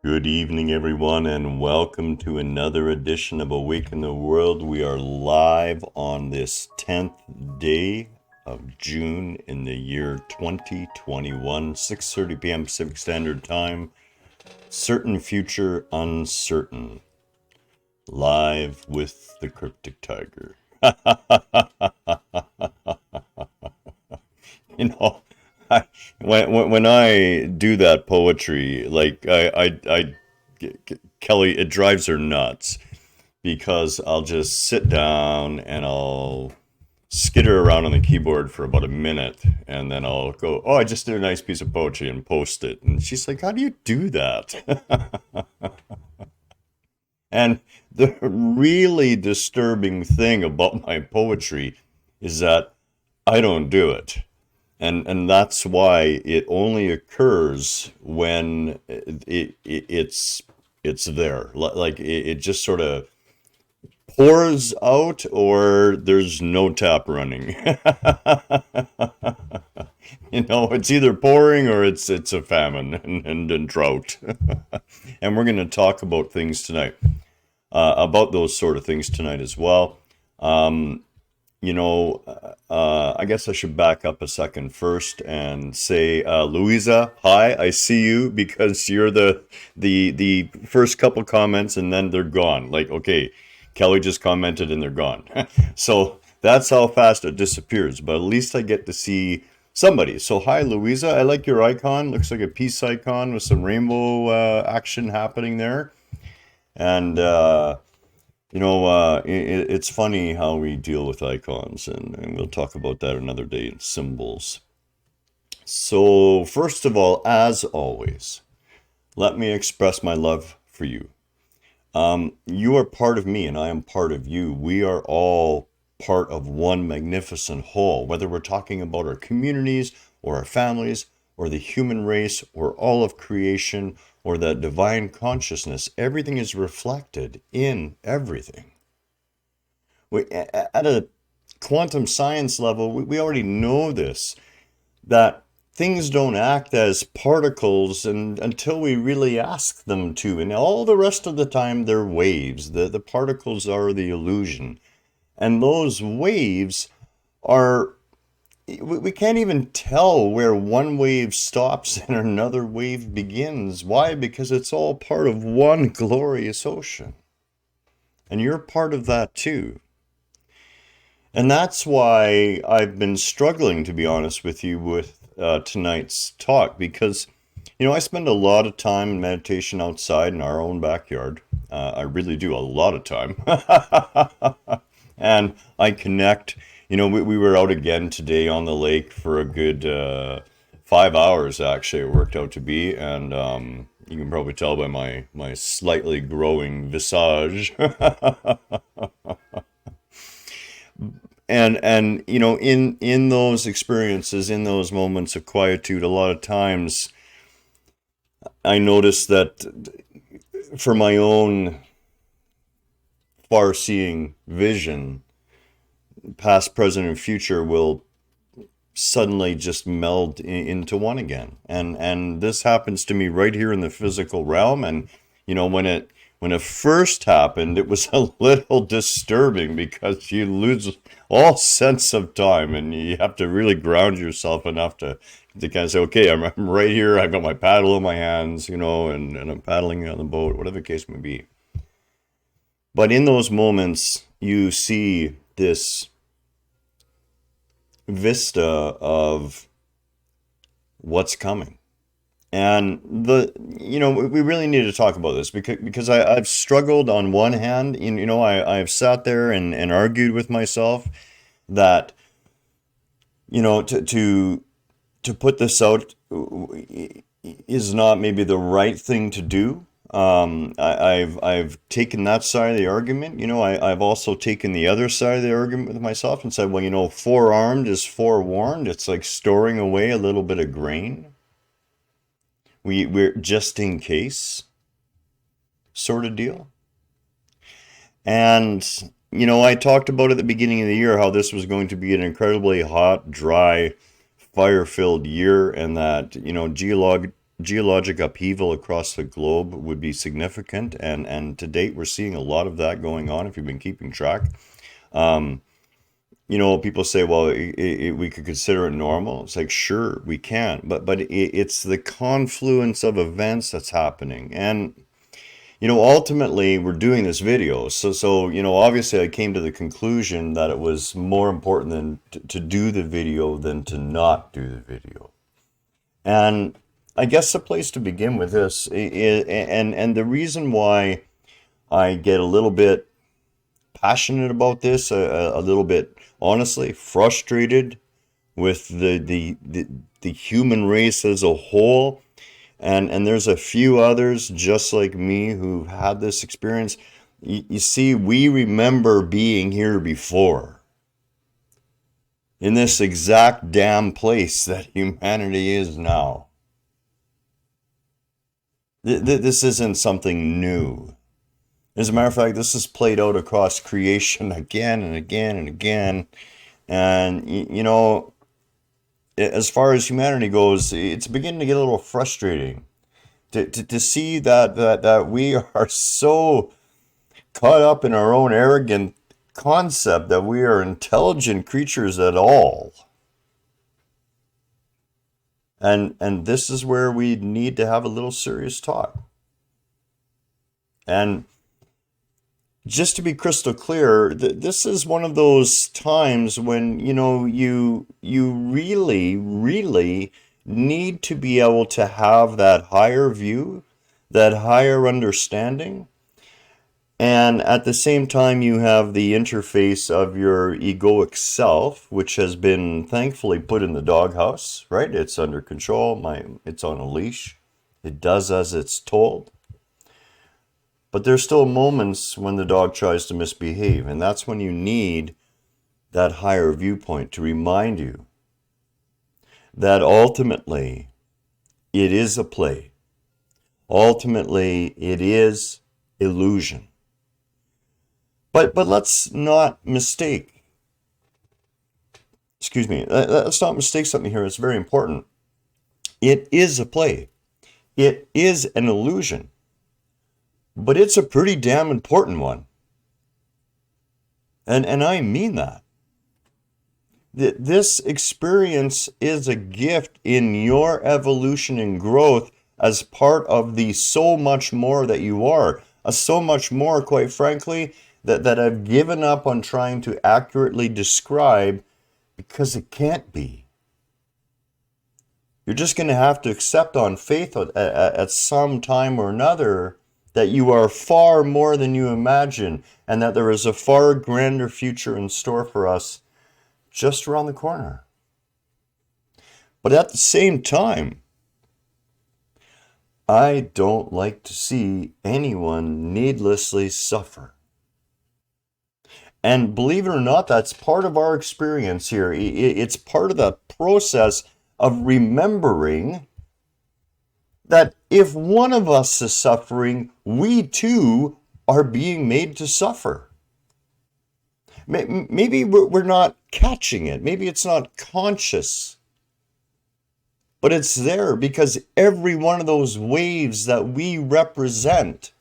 Good evening, everyone, and welcome to another edition of Awake in the World. We are live on this 10th day of June in the year 2021, 6:30 p.m. Pacific Standard Time. Certain future uncertain. Live with the Cryptic Tiger. you know, I, when I do that poetry, like Kelly, it drives her nuts because I'll just sit down and I'll skitter around on the keyboard for about a minute and then I'll go, oh, I just did a nice piece of poetry and post it. And she's like, how do you do that? And the really disturbing thing about my poetry is that I don't do it. And that's why it only occurs when it's there. Like it just sort of pours out or there's no tap running. It's either pouring or it's a famine and drought. And we're going to talk about things tonight, about those sort of things tonight as well. Um, I guess I should back up a second first and say, Louisa, hi, I see you because you're the first couple comments and then they're gone. Like, okay, Kelly just commented and they're gone. So that's how fast it disappears. But at least I get to see somebody. So hi, Louisa. I like your icon. Looks like a peace icon with some rainbow action happening there. And it's funny how we deal with icons, and we'll talk about that another day in symbols. So, first of all, as always, let me express my love for you. You are part of me, and I am part of you. We are all part of one magnificent whole, whether we're talking about our communities or our families or the human race or all of creation or the divine consciousness. Everything is reflected in everything. At a quantum science level, we already know this, that things don't act as particles until we really ask them to. And all the rest of the time, they're waves. The particles are the illusion. And those waves are, we can't even tell where one wave stops and another wave begins. Why? Because it's all part of one glorious ocean. And you're part of that too. And that's why I've been struggling, to be honest with you, with tonight's talk because, I spend a lot of time in meditation outside in our own backyard. I really do, a lot of time. And I connect. We were out again today on the lake for a good 5 hours, actually, it worked out to be. And you can probably tell by my slightly growing visage. And in those experiences, in those moments of quietude, a lot of times I notice that for my own far-seeing vision, past, present, and future will suddenly just meld into one again. And this happens to me right here in the physical realm. And when it first happened, it was a little disturbing because you lose all sense of time and you have to really ground yourself enough to kind of say, okay, I'm right here. I've got my paddle in my hands, and I'm paddling on the boat, whatever the case may be. But in those moments, you see this vista of what's coming. And we really need to talk about this because I've struggled on one hand. I've sat there and argued with myself that, to put this out is not maybe the right thing to do. I've taken that side of the argument. I've also taken the other side of the argument with myself and said, well, forearmed is forewarned. It's like storing away a little bit of grain. We're just in case sort of deal. And, I talked about at the beginning of the year how this was going to be an incredibly hot, dry, fire-filled year and that, geologic upheaval across the globe would be significant, and to date we're seeing a lot of that going on. If you've been keeping track, um, people say, well, we could consider it normal. It's like, sure, we can, but it's the confluence of events that's happening. And ultimately, we're doing this video. So obviously, I came to the conclusion that it was more important than to do the video than to not do the video. And I guess the place to begin with this is, and the reason why I get a little bit passionate about this, a little bit honestly frustrated with the human race as a whole, and there's a few others just like me who've had this experience. You see, we remember being here before, in this exact damn place that humanity is now. This isn't something new. As a matter of fact, this is played out across creation again and again and again. And, as far as humanity goes, it's beginning to get a little frustrating to see that we are so caught up in our own arrogant concept that we are intelligent creatures at all. And this is where we need to have a little serious talk. And just to be crystal clear, this is one of those times when, you really, really need to be able to have that higher view, that higher understanding. And at the same time, you have the interface of your egoic self, which has been thankfully put in the doghouse, right? It's under control. It's on a leash. It does as it's told. But there's still moments when the dog tries to misbehave, and that's when you need that higher viewpoint to remind you that ultimately it is a play. Ultimately, it is illusion. But let's not mistake, let's not mistake something here. It's very important. It is a play. It is an illusion. But it's a pretty damn important one. And I mean that. This experience is a gift in your evolution and growth as part of the so much more that you are. So much more, quite frankly, that I've given up on trying to accurately describe because it can't be. You're just going to have to accept on faith at some time or another that you are far more than you imagine, and that there is a far grander future in store for us just around the corner. But at the same time, I don't like to see anyone needlessly suffer. And believe it or not, that's part of our experience here. It's part of the process of remembering that if one of us is suffering, we too are being made to suffer. Maybe we're not catching it. Maybe it's not conscious. But it's there because every one of those waves that we represent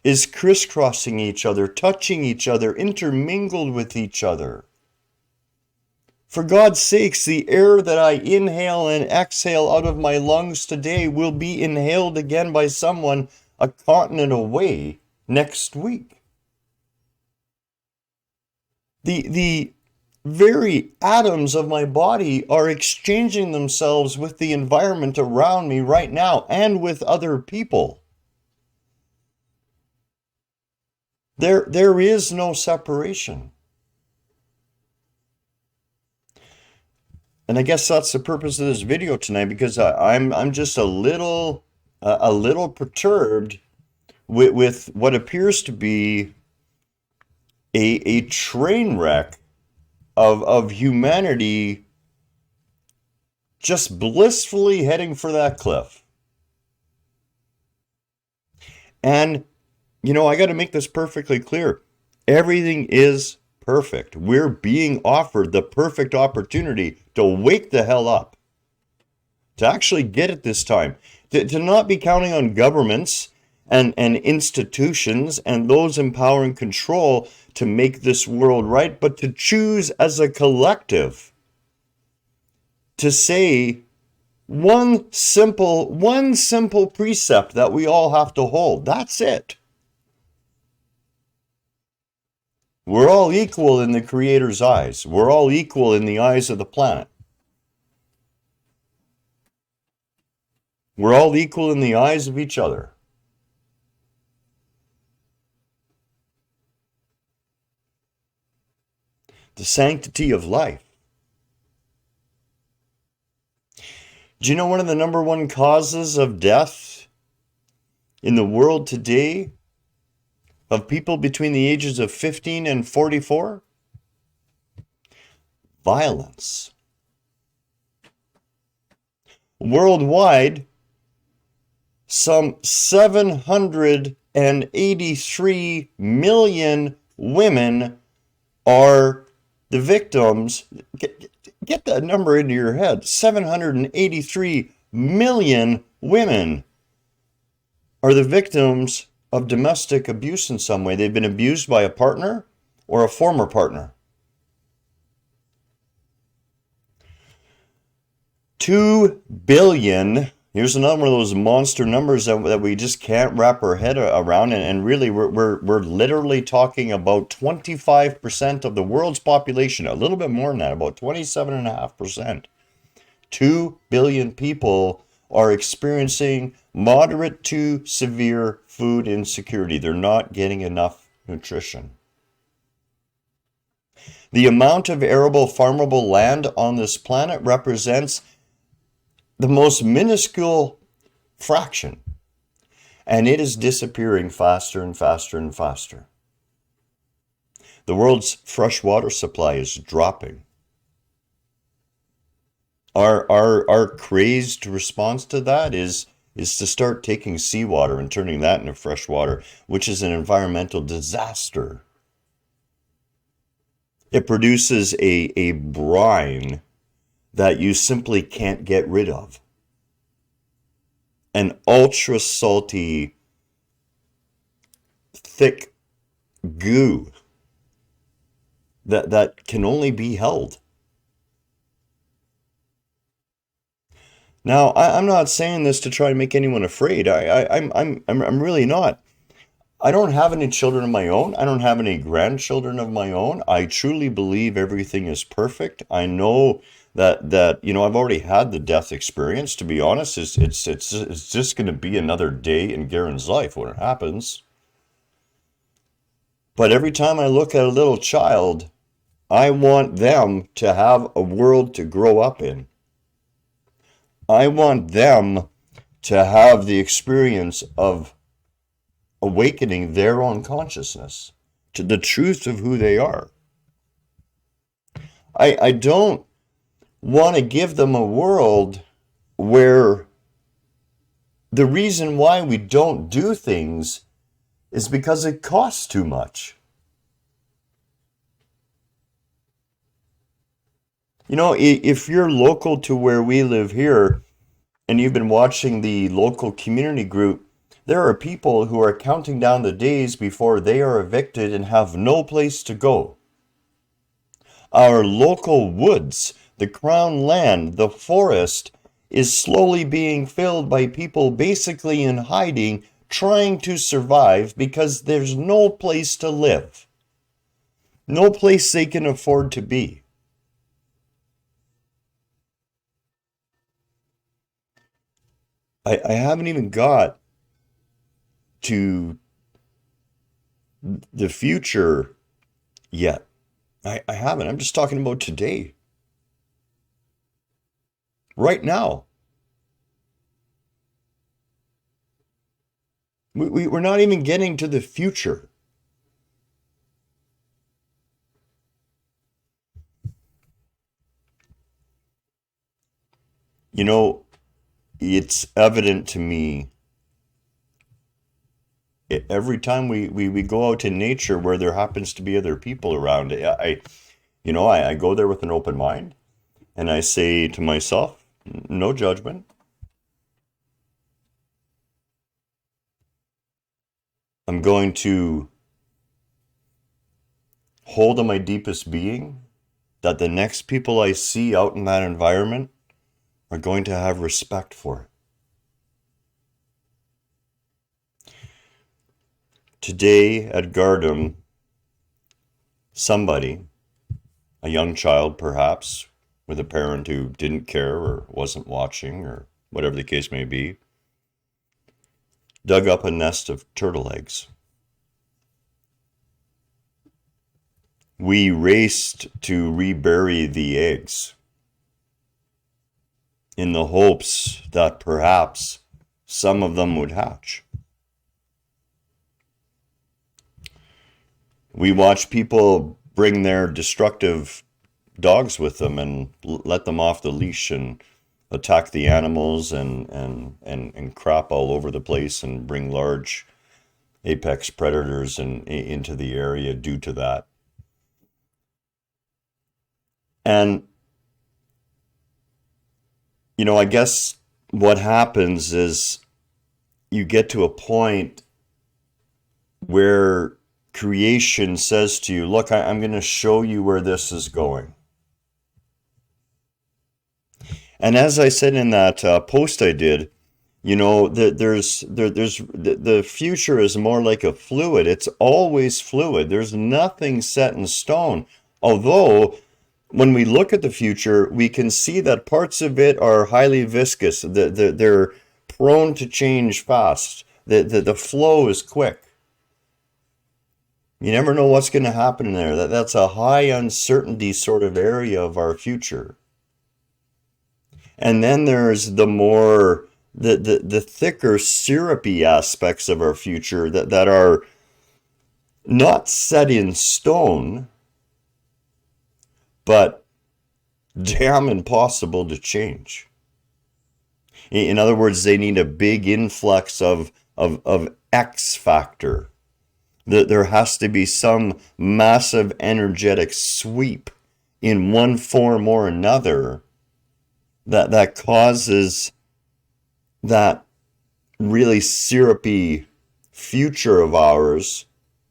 is crisscrossing each other, touching each other, intermingled with each other. For God's sakes, the air that I inhale and exhale out of my lungs today will be inhaled again by someone a continent away next week. The very atoms of my body are exchanging themselves with the environment around me right now and with other people. There is no separation. And I guess that's the purpose of this video tonight, because I'm just a little perturbed with what appears to be a train wreck of humanity just blissfully heading for that cliff. And I got to make this perfectly clear. Everything is perfect. We're being offered the perfect opportunity to wake the hell up. to actually get it this time, to not be counting on governments and institutions and those in power and control to make this world right, but to choose as a collective to say one simple precept that we all have to hold. That's it. We're all equal in the Creator's eyes. We're all equal in the eyes of the planet. We're all equal in the eyes of each other. The sanctity of life. Do you know one of the number one causes of death in the world today of people between the ages of 15 and 44? Violence. Worldwide, some 783 million women are the victims. Get that number into your head. 783 million women are the victims of domestic abuse in some way. They've been abused by a partner or a former partner. 2 billion. Here's another one of those monster numbers that we just can't wrap our head around. And really, we're literally talking about 25% of the world's population, a little bit more than that, about 27.5%. 2 billion people are experiencing moderate to severe food insecurity. They're not getting enough nutrition. The amount of arable, farmable land on this planet represents the most minuscule fraction, and it is disappearing faster and faster and faster. The world's fresh water supply is dropping. Our crazed response to that is to start taking seawater and turning that into fresh water, which is an environmental disaster. It produces a brine that you simply can't get rid of. An ultra salty, thick goo that can only be held. Now, I'm not saying this to try and make anyone afraid. I'm really not. I don't have any children of my own. I don't have any grandchildren of my own. I truly believe everything is perfect. I know that I've already had the death experience. To be honest, it's just going to be another day in Garen's life when it happens. But every time I look at a little child, I want them to have a world to grow up in. I want them to have the experience of awakening their own consciousness to the truth of who they are. I don't want to give them a world where the reason why we don't do things is because it costs too much. You know, if you're local to where we live here and you've been watching the local community group, there are people who are counting down the days before they are evicted and have no place to go. Our local woods, the crown land, the forest, is slowly being filled by people basically in hiding, trying to survive because there's no place to live. No place they can afford to be. I haven't even got to the future yet. I haven't. I'm just talking about today. Right now. We're not even getting to the future. You know, it's evident to me every time we go out in nature where there happens to be other people around. I go there with an open mind and I say to myself, No judgment. I'm going to hold in my deepest being that the next people I see out in that environment are going to have respect for it. Today at Gardam, somebody, a young child perhaps, with a parent who didn't care or wasn't watching or whatever the case may be, dug up a nest of turtle eggs. We raced to rebury the eggs in the hopes that perhaps some of them would hatch. We watched people bring their destructive dogs with them and let them off the leash and attack the animals and crap all over the place and bring large apex predators into the area due to that. And, I guess what happens is you get to a point where creation says to you, look, I'm going to show you where this is going. And as I said in that post I did, the future is more like a fluid. It's always fluid. There's nothing set in stone. Although, when we look at the future, we can see that parts of it are highly viscous. They're prone to change fast. The flow is quick. You never know what's going to happen there. That's a high uncertainty sort of area of our future. And then there's the thicker syrupy aspects of our future that are not set in stone, but damn impossible to change. In other words, they need a big influx of X factor. There has to be some massive energetic sweep in one form or another that causes that really syrupy future of ours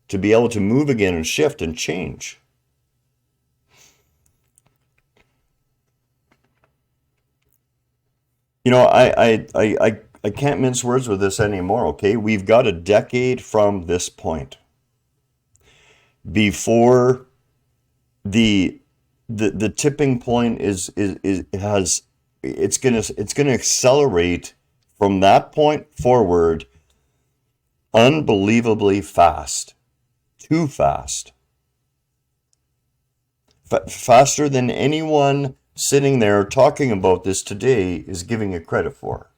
to be able to move again and shift and change. I can't mince words with this anymore, okay? We've got a decade from this point before the tipping point it's gonna accelerate from that point forward unbelievably fast, too fast, faster than anyone sitting there talking about this today is giving it credit for.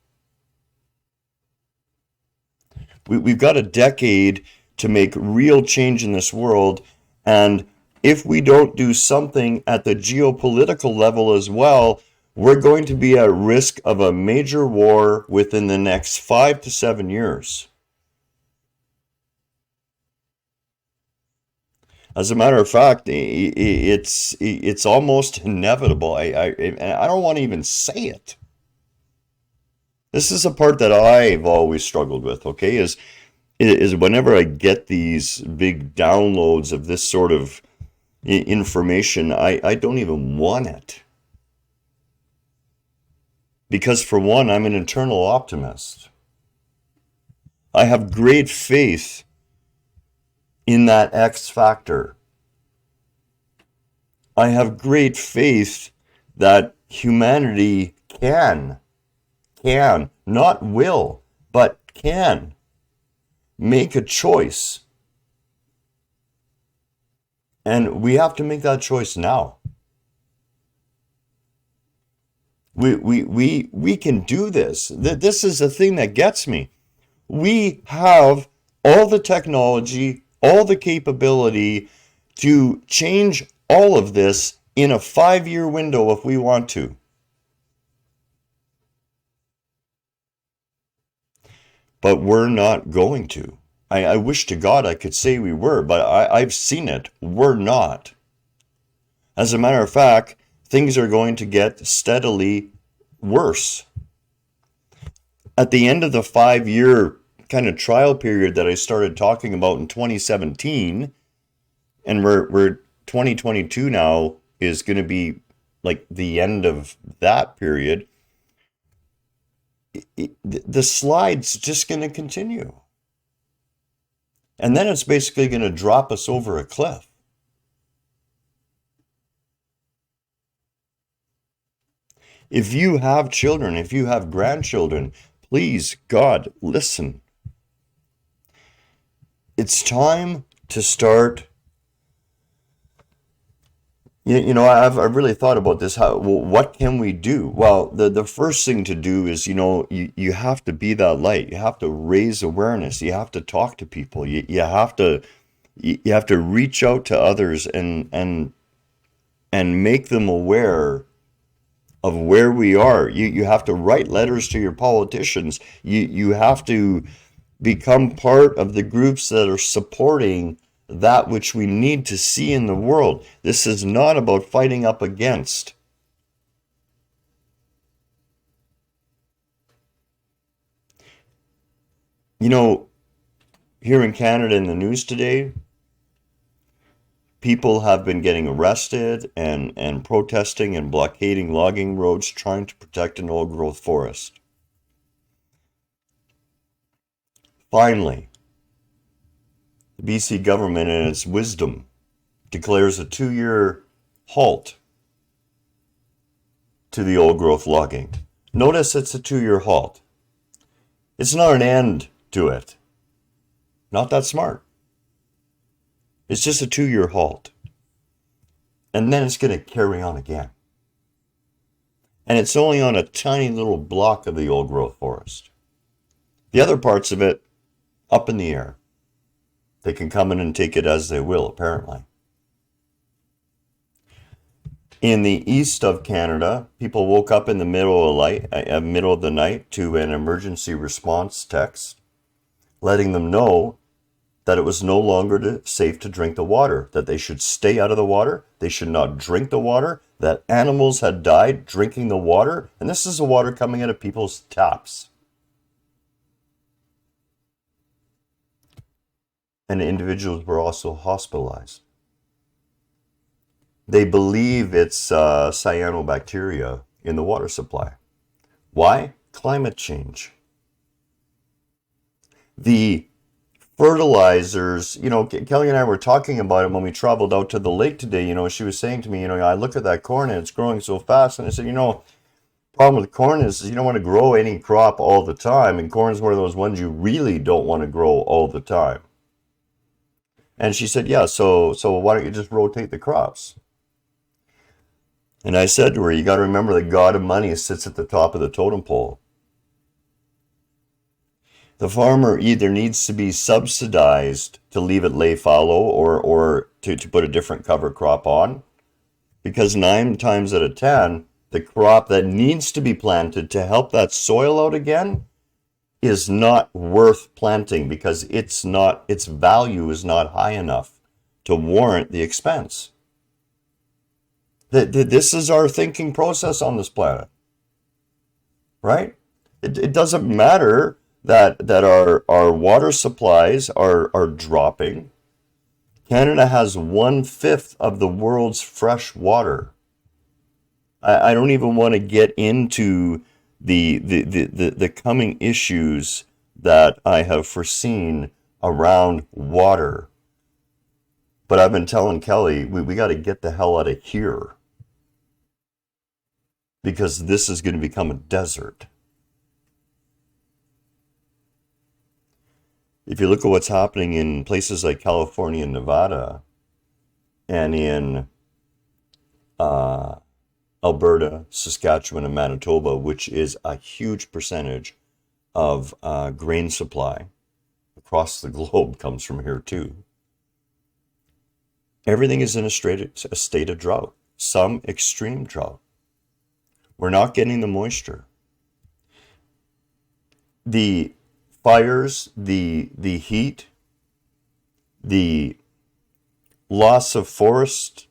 We've got a decade to make real change in this world, and if we don't do something at the geopolitical level as well, we're going to be at risk of a major war within the next 5 to 7 years. As a matter of fact, it's almost inevitable. I don't want to even say it. This is a part that I've always struggled with, okay, is whenever I get these big downloads of this sort of information, I don't even want it. Because for one, I'm an eternal optimist. I have great faith in that X factor. I have great faith that humanity can, not will, but can make a choice. And we have to make that choice now. We can do this. This is the thing that gets me. We have all the technology, all the capability to change all of this in a 5-year window if we want to. But we're not going to. I wish to God I could say we were, but I've seen it. We're not. As a matter of fact, things are going to get steadily worse. At the end of the 5-year kind of trial period that I started talking about in 2017, and we're 2022 now is going to be like the end of that period, the slide's just going to continue. And then it's basically going to drop us over a cliff. If you have children, if you have grandchildren, please, God, listen. It's time to start. I've really thought about this. What can we do? Well, the first thing to do is, you have to be that light. You have to raise awareness. You have to talk to people. You have to reach out to others and make them aware of where we are. You have to write letters to your politicians. You have to become part of the groups that are supporting that which we need to see in the world. This is not about fighting up against. Here in Canada in the news today, people have been getting arrested and protesting and blockading logging roads trying to protect an old growth forest. Finally, the BC government, in its wisdom, declares a 2-year halt to the old growth logging. Notice it's a 2-year halt. It's not an end to it. Not that smart. It's just a 2-year halt. And then it's going to carry on again. And it's only on a tiny little block of the old growth forest. The other parts of it, up in the air. They can come in and take it as they will, apparently. In the east of Canada, people woke up in the middle of the night to an emergency response text, letting them know that it was no longer safe to drink the water, that they should stay out of the water, they should not drink the water, that animals had died drinking the water, and this is the water coming out of people's taps. And individuals were also hospitalized. They believe it's cyanobacteria in the water supply. Why? Climate change. The fertilizers, Kelly and I were talking about it when we traveled out to the lake today. She was saying to me, I look at that corn and it's growing so fast. And I said, problem with corn is you don't want to grow any crop all the time. And corn is one of those ones you really don't want to grow all the time. And she said, yeah, so why don't you just rotate the crops? And I said to her, you got to remember the god of money sits at the top of the totem pole. The farmer either needs to be subsidized to leave it lay fallow or to put a different cover crop on, because 9 times out of 10, the crop that needs to be planted to help that soil out again is not worth planting because its value is not high enough to warrant the expense. This is our thinking process on this planet, right? It doesn't matter that our water supplies are dropping. Canada has 1/5 of the world's fresh water. I don't even want to get into the coming issues that I have foreseen around water. But I've been telling Kelly, we got to get the hell out of here, because this is going to become a desert. If you look at what's happening in places like California and Nevada, and in Alberta, Saskatchewan, and Manitoba, which is a huge percentage of grain supply across the globe comes from here too. Everything is in a state of drought, some extreme drought. We're not getting the moisture. The fires, the heat, the loss of forest,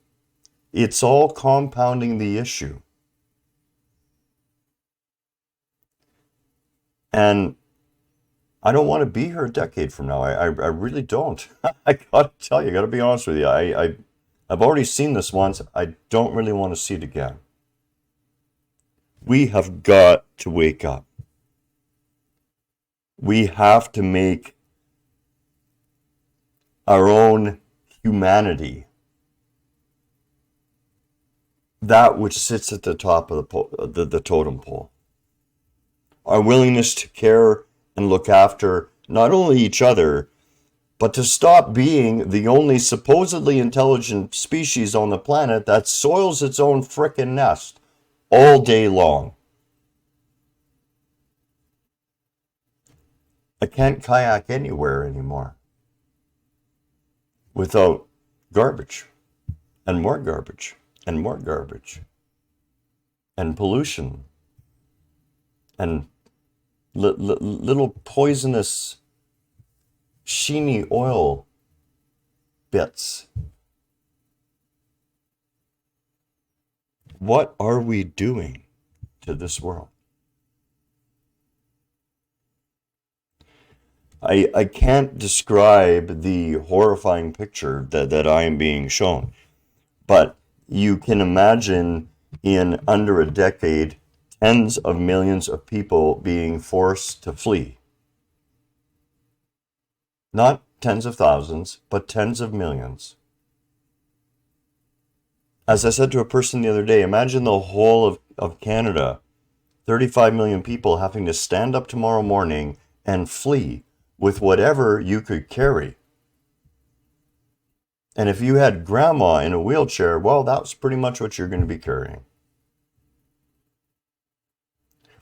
it's all compounding the issue. And I don't want to be here a decade from now. I really don't. I gotta tell you, I gotta be honest with you. I've already seen this once. I don't really want to see it again. We have got to wake up. We have to make our own humanity that which sits at the top of the totem pole. Our willingness to care and look after not only each other, but to stop being the only supposedly intelligent species on the planet that soils its own frickin' nest all day long. I can't kayak anywhere anymore without garbage and more garbage and more garbage and pollution and little poisonous sheeny oil bits. What are we doing to this world? I can't describe the horrifying picture that I am being shown, but you can imagine in under a decade, tens of millions of people being forced to flee. Not tens of thousands, but tens of millions. As I said to a person the other day, imagine the whole of Canada, 35 million people having to stand up tomorrow morning and flee with whatever you could carry. And if you had grandma in a wheelchair, well, that's pretty much what you're going to be carrying.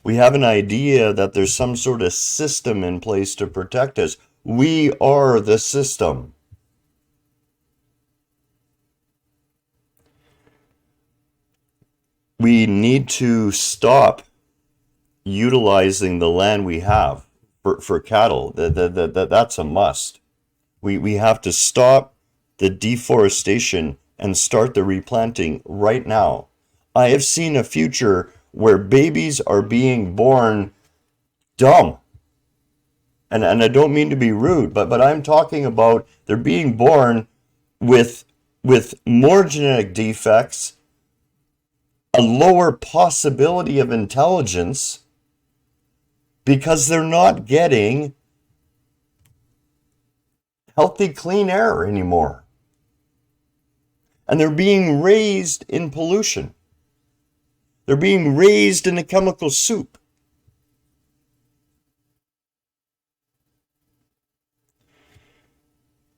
We have an idea that there's some sort of system in place to protect us. We are the system. We need to stop utilizing the land we have for cattle. That's a must. We have to stop the deforestation and start the replanting right now. I have seen a future where babies are being born dumb. And I don't mean to be rude, but I'm talking about they're being born with more genetic defects, a lower possibility of intelligence, because they're not getting healthy, clean air anymore. And they're being raised in pollution. They're being raised in a chemical soup.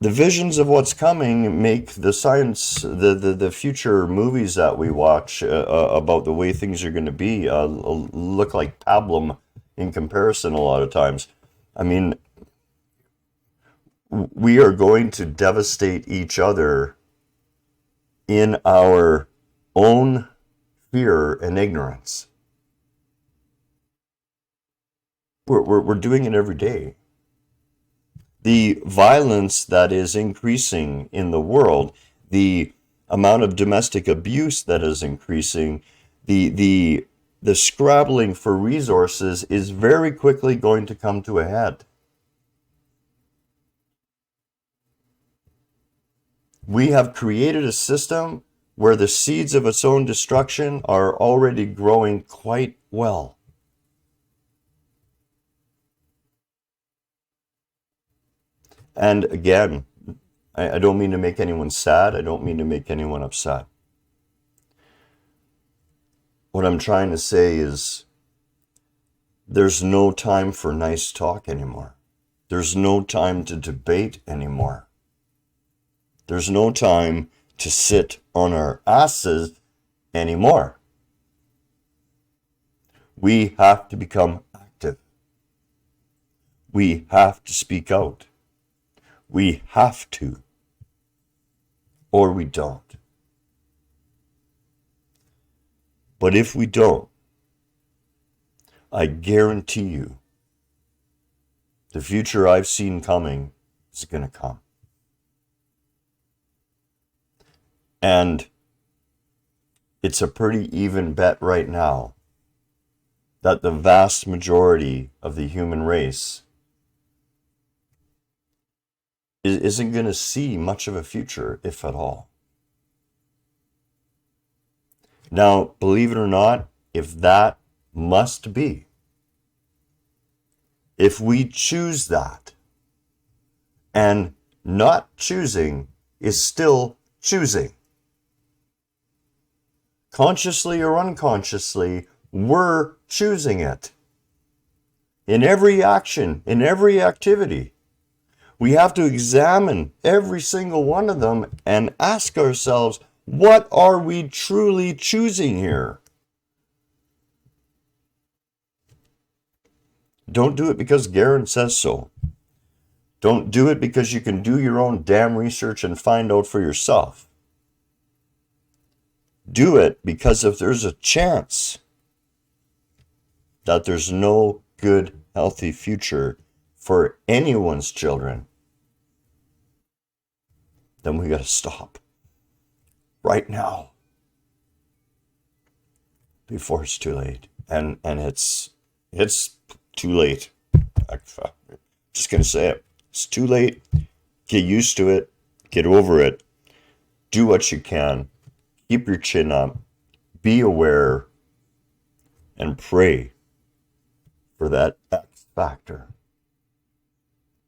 The visions of what's coming make the science, the future movies that we watch about the way things are going to be look like pablum in comparison a lot of times. I mean, we are going to devastate each other in our own fear and ignorance. We're doing it every day. The violence that is increasing in the world, the amount of domestic abuse that is increasing, the scrabbling for resources is very quickly going to come to a head. We have created a system where the seeds of its own destruction are already growing quite well. And again, I don't mean to make anyone sad. I don't mean to make anyone upset. What I'm trying to say is there's no time for nice talk anymore. There's no time to debate anymore. There's no time to sit on our asses anymore. We have to become active. We have to speak out. We have to, or we don't. But if we don't, I guarantee you, the future I've seen coming is going to come. And it's a pretty even bet right now that the vast majority of the human race isn't going to see much of a future, if at all. Now, believe it or not, if that must be, if we choose that, and not choosing is still choosing, consciously or unconsciously, we're choosing it. In every action, in every activity, we have to examine every single one of them and ask ourselves, what are we truly choosing here? Don't do it because Garen says so. Don't do it because you can do your own damn research and find out for yourself. Do it because if there's a chance that there's no good, healthy future for anyone's children, then we got to stop right now before it's too late. And it's too late. I'm just gonna say it. It's too late. Get used to it. Get over it. Do what you can. Keep your chin up. Be aware and pray for that X factor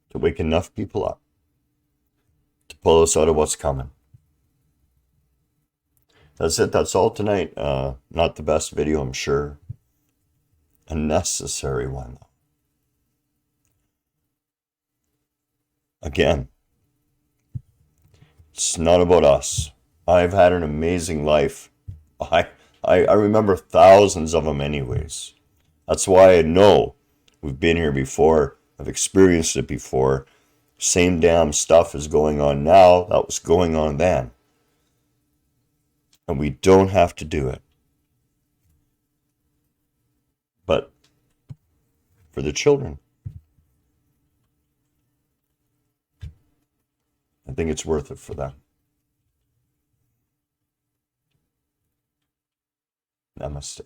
to wake enough people up to pull us out of what's coming. That's it. That's all tonight. Not the best video, I'm sure. A necessary one, though. Again, it's not about us. I've had an amazing life. I remember thousands of them anyways. That's why I know we've been here before. I've experienced it before. Same damn stuff is going on now that was going on then. And we don't have to do it. But for the children, I think it's worth it for them. Namaste.